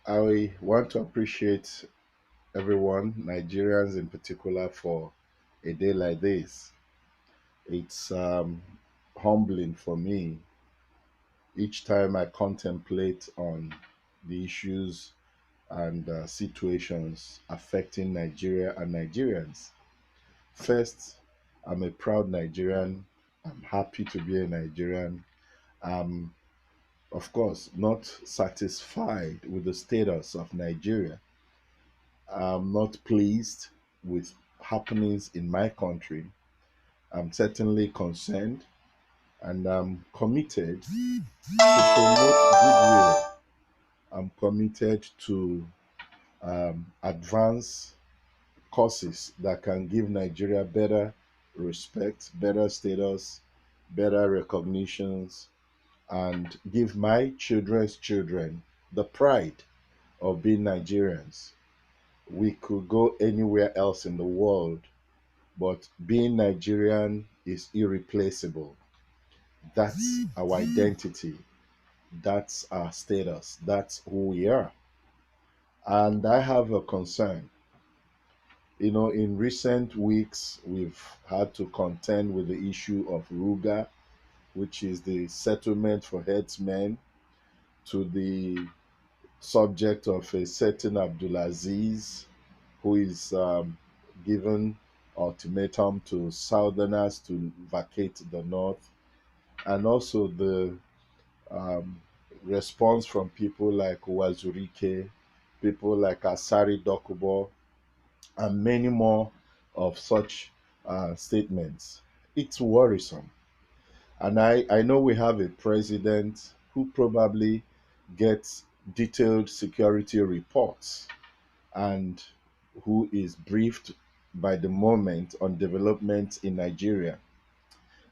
I want to appreciate everyone, Nigerians in particular, for a day like this. It's humbling for me each time I contemplate on the issues and situations affecting Nigeria and Nigerians. First, I'm a proud Nigerian. I'm happy to be a Nigerian. I'm, of course, not satisfied with the status of Nigeria. I'm not pleased with happenings in my country. I'm certainly concerned and I'm committed to promote goodwill. I'm committed to advance causes that can give Nigeria better respect, better status, better recognitions, and give my children's children the pride of being Nigerians. We could go anywhere else in the world, but being Nigerian is irreplaceable. That's our identity. That's our status. That's who we are. And I have a concern. In recent weeks, we've had to contend with the issue of Ruga, which is the settlement for headsmen, to the subject of a certain Abdulaziz, who is given ultimatum to Southerners to vacate the North, and also the um, response from people like Wazurike, people like Asari Dokubo, and many more of such statements. It's worrisome. And I know we have a president who probably gets detailed security reports and who is briefed by the moment on developments in Nigeria.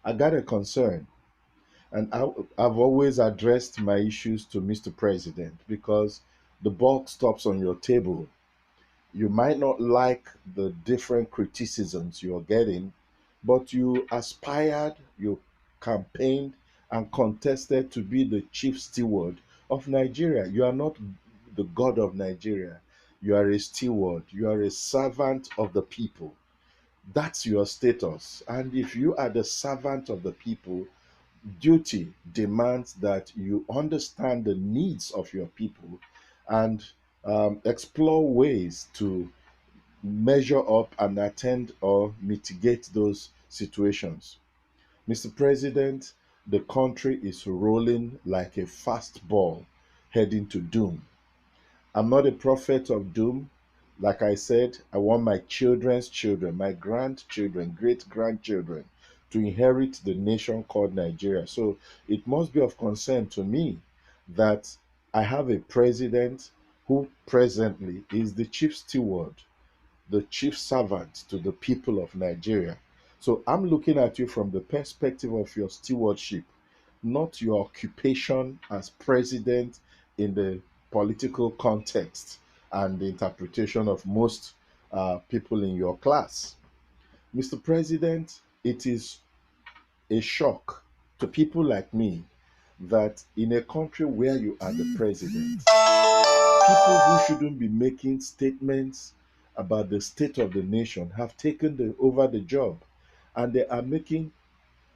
I got a concern, and I've always addressed my issues to Mr. President because the buck stops on your table. You might not like the different criticisms you're getting, but you aspired, you campaigned, and contested to be the chief steward of Nigeria. You are not the god of Nigeria. You are a steward. You are a servant of the people. That's your status. And if you are the servant of the people, duty demands that you understand the needs of your people and explore ways to measure up and attend or mitigate those situations. Mr. President, the country is rolling like a fast ball heading to doom. I'm not a prophet of doom. Like I said, I want my children's children, my grandchildren, great grandchildren to inherit the nation called Nigeria. So it must be of concern to me that I have a president who presently is the chief steward, the chief servant to the people of Nigeria. So I'm looking at you from the perspective of your stewardship, not your occupation as president in the political context and the interpretation of most people in your class. Mr. President, it is a shock to people like me that in a country where you are the president, people who shouldn't be making statements about the state of the nation have taken over the job, and they are making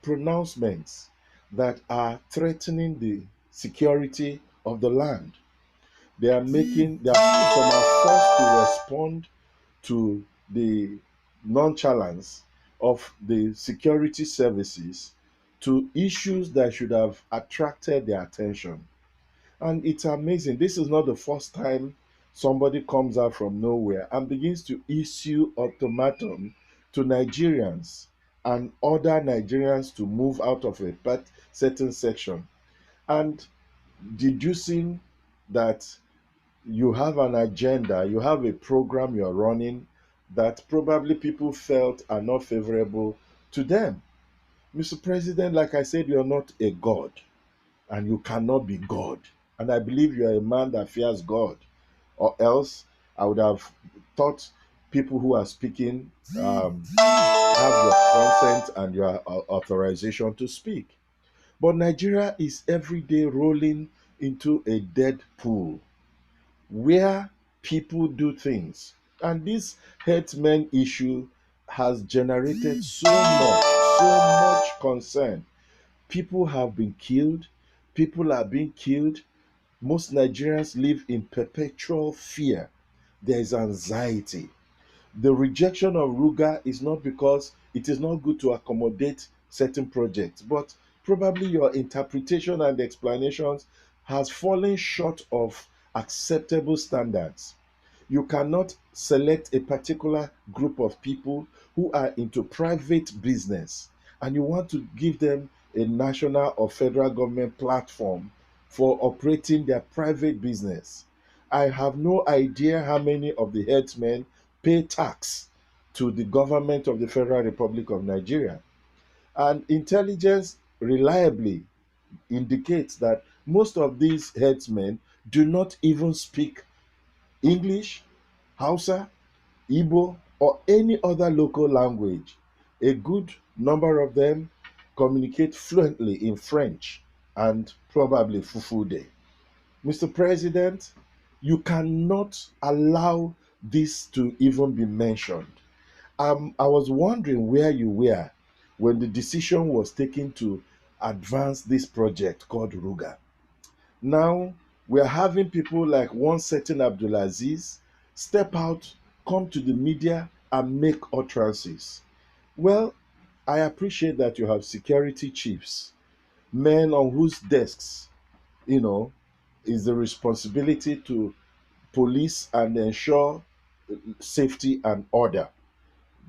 pronouncements that are threatening the security of the land. Some are forced to respond to the nonchalance of the security services to issues that should have attracted their attention. And it's amazing. This is not the first time somebody comes out from nowhere and begins to issue ultimatum to Nigerians and order Nigerians to move out of a certain section. And deducing that you have an agenda, you have a program you're running that probably people felt are not favorable to them. Mr. President, like I said, you're not a god and you cannot be God. And I believe you are a man that fears God, or else I would have thought people who are speaking have your consent and your authorization to speak. But Nigeria is every day rolling into a dead pool. where people do things. And this herdsmen issue has generated so much concern. People have been killed, people are being killed. Most Nigerians live in perpetual fear. There is anxiety. The rejection of Ruga is not because it is not good to accommodate certain projects, but probably your interpretation and explanations has fallen short of acceptable standards. You cannot select a particular group of people who are into private business and you want to give them a national or federal government platform for operating their private business. I have no idea how many of the herdsmen pay tax to the government of the Federal Republic of Nigeria. And intelligence reliably indicates that most of these herdsmen do not even speak English, Hausa, Igbo, or any other local language. A good number of them communicate fluently in French and probably Fufude. Mr. President, you cannot allow this to even be mentioned. I was wondering where you were when the decision was taken to advance this project called Ruga. Now we are having people like one certain Abdulaziz step out, come to the media, and make utterances. Well, I appreciate that you have security chiefs, men on whose desks, you know, is the responsibility to police and ensure safety and order.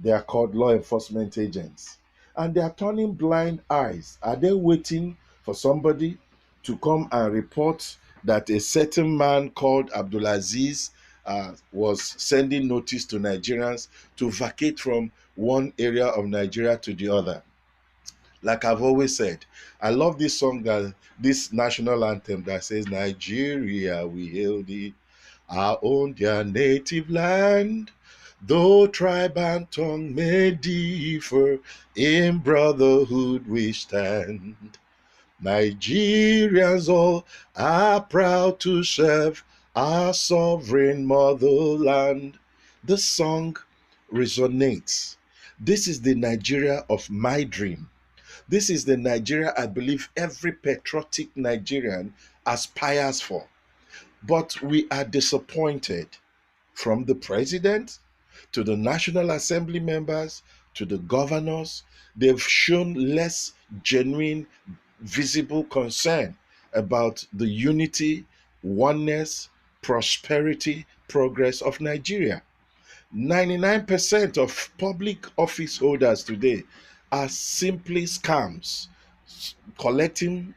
They are called law enforcement agents. And they are turning blind eyes. Are they waiting for somebody to come and report that a certain man called Abdulaziz was sending notice to Nigerians to vacate from one area of Nigeria to the other? Like I've always said, I love this song, that this national anthem that says, Nigeria, we hail thee, our own dear native land. Though tribe and tongue may differ, in brotherhood we stand. Nigerians all are proud to serve our sovereign motherland. The song resonates. This is the Nigeria of my dream. This is the Nigeria I believe every patriotic Nigerian aspires for. But we are disappointed, from the president to the National Assembly members to the governors. They've shown less genuine, visible concern about the unity, oneness, prosperity, progress of Nigeria. 99% of public office holders today are simply scams, collecting,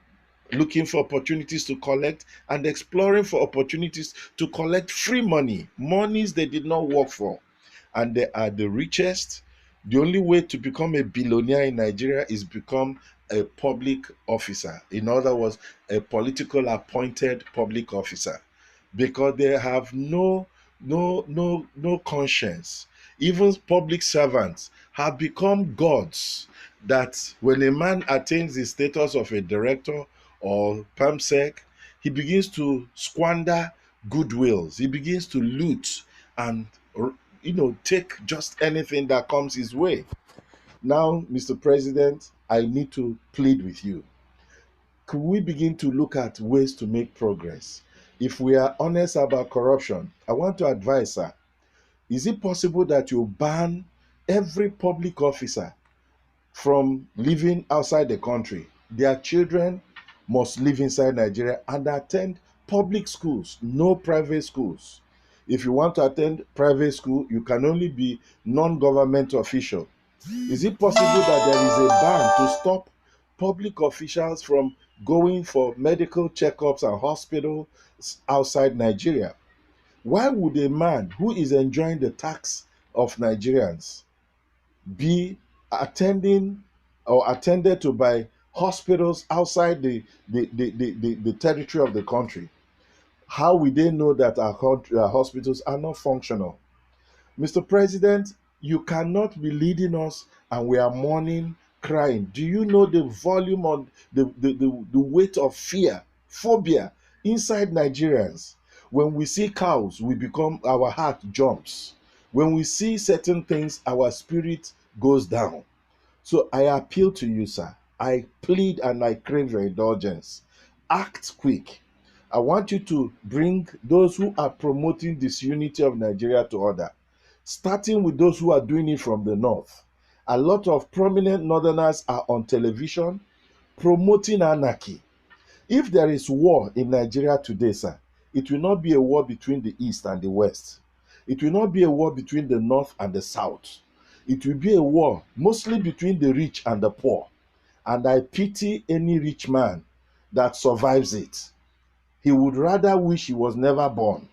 looking for opportunities to collect, and exploring for opportunities to collect free money, monies they did not work for. And they are the richest. The only way to become a billionaire in Nigeria is become a public officer. In other words, a political appointed public officer, because they have no conscience. Even public servants have become gods, that when a man attains the status of a director or PAMSEC, he begins to squander goodwills. He begins to loot and take just anything that comes his way. Now, Mr. President, I need to plead with you. Could we begin to look at ways to make progress? If we are honest about corruption, I want to advise, sir, is it possible that you ban every public officer from living outside the country? Their children must live inside Nigeria and attend public schools, no private schools. If you want to attend private school, you can only be non-government official. Is it possible that there is a ban to stop public officials from going for medical checkups and hospitals outside Nigeria? Why would a man who is enjoying the tax of Nigerians be attending or attended to by hospitals outside the territory of the country? How will they know that our hospitals are not functional? Mr. President, you cannot be leading us and we are mourning, crying. Do you know the volume of the weight of fear, phobia inside Nigerians? When we see cows, our heart jumps. When we see certain things, our spirit goes down. So I appeal to you, sir. I plead and I crave your indulgence. Act quick. I want you to bring those who are promoting disunity of Nigeria to order, starting with those who are doing it from the north. A lot of prominent northerners are on television promoting anarchy. If there is war in Nigeria today, sir, it will not be a war between the east and the west. It will not be a war between the north and the south. It will be a war mostly between the rich and the poor. And I pity any rich man that survives it. He would rather wish he was never born.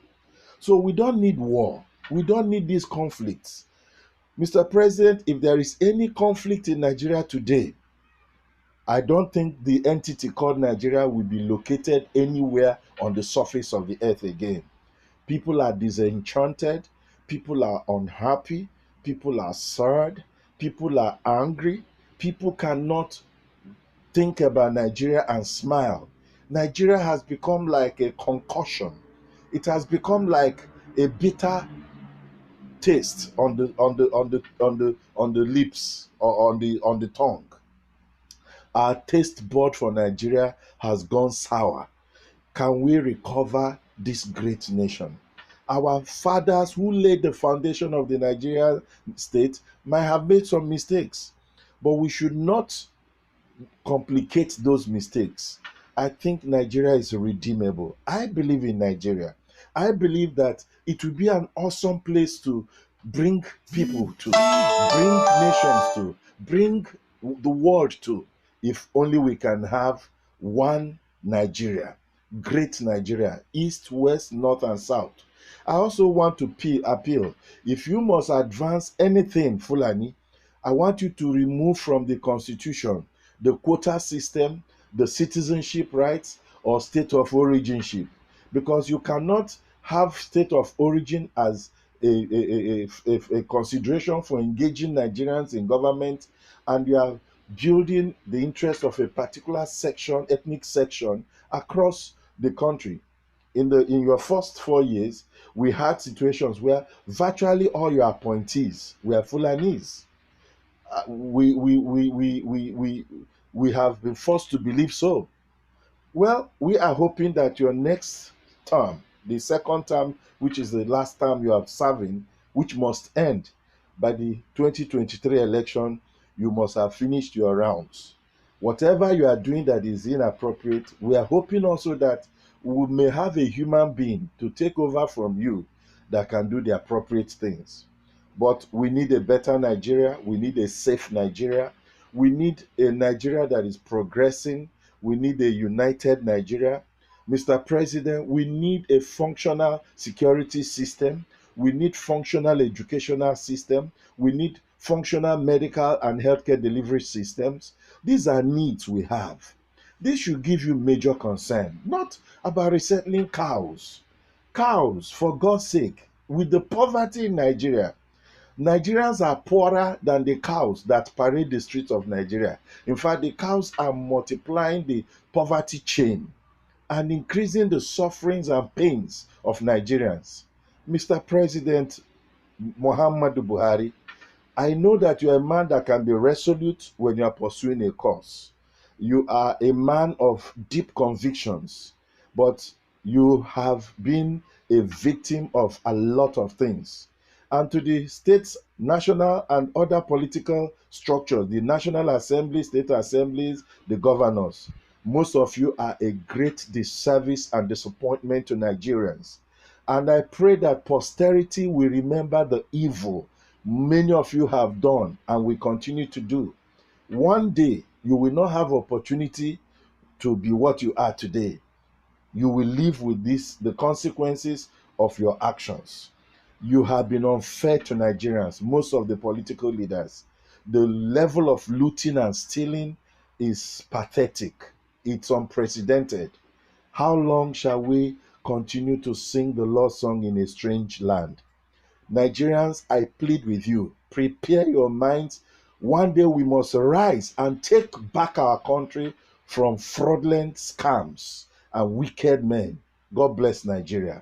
So we don't need war. We don't need these conflicts. Mr. President, if there is any conflict in Nigeria today, I don't think the entity called Nigeria will be located anywhere on the surface of the earth again. People are disenchanted, people are unhappy, people are sad, people are angry, people cannot think about Nigeria and smile. Nigeria has become like a concussion. It has become like a bitter taste on the lips or on the tongue. Our taste bud for Nigeria has gone sour. Can we recover this great nation? Our fathers who laid the foundation of the Nigerian state might have made some mistakes, but we should not complicate those mistakes. I think Nigeria is redeemable. I believe in Nigeria. I believe that it will be an awesome place to bring people to, bring nations to, bring the world to, if only we can have one Nigeria, great Nigeria, east, west, north, and south. I also want to appeal, if you must advance anything, Fulani, I want you to remove from the constitution the quota system, the citizenship rights, or state of originship, because you cannot have state of origin as a consideration for engaging Nigerians in government, and you are building the interest of a particular section, ethnic section, across the country. In your first 4 years, we had situations where virtually all your appointees were Fulanese. We have been forced to believe so. Well, we are hoping that your next term, the second term, which is the last term you are serving, which must end by the 2023 election, you must have finished your rounds. Whatever you are doing that is inappropriate, we are hoping also that we may have a human being to take over from you that can do the appropriate things. But we need a better Nigeria. We need a safe Nigeria. We need a Nigeria that is progressing. We need a united Nigeria. Mr. President, we need a functional security system. We need functional educational system. We need functional medical and healthcare delivery systems. These are needs we have. This should give you major concern, not about resettling cows. Cows, for God's sake, with the poverty in Nigeria, Nigerians are poorer than the cows that parade the streets of Nigeria. In fact, the cows are multiplying the poverty chain and increasing the sufferings and pains of Nigerians. Mr. President Muhammadu Buhari, I know that you're a man that can be resolute when you are pursuing a cause. You are a man of deep convictions, but you have been a victim of a lot of things. And to the states, national and other political structures, the National Assembly, state assemblies, the governors, most of you are a great disservice and disappointment to Nigerians. And I pray that posterity will remember the evil many of you have done and will continue to do. One day, you will not have opportunity to be what you are today. You will live with the consequences of your actions. You have been unfair to Nigerians, most of the political leaders. The level of looting and stealing is pathetic. It's unprecedented. How long shall we continue to sing the Lord's song in a strange land? Nigerians, I plead with you, prepare your minds. One day we must rise and take back our country from fraudulent scams and wicked men. God bless Nigeria.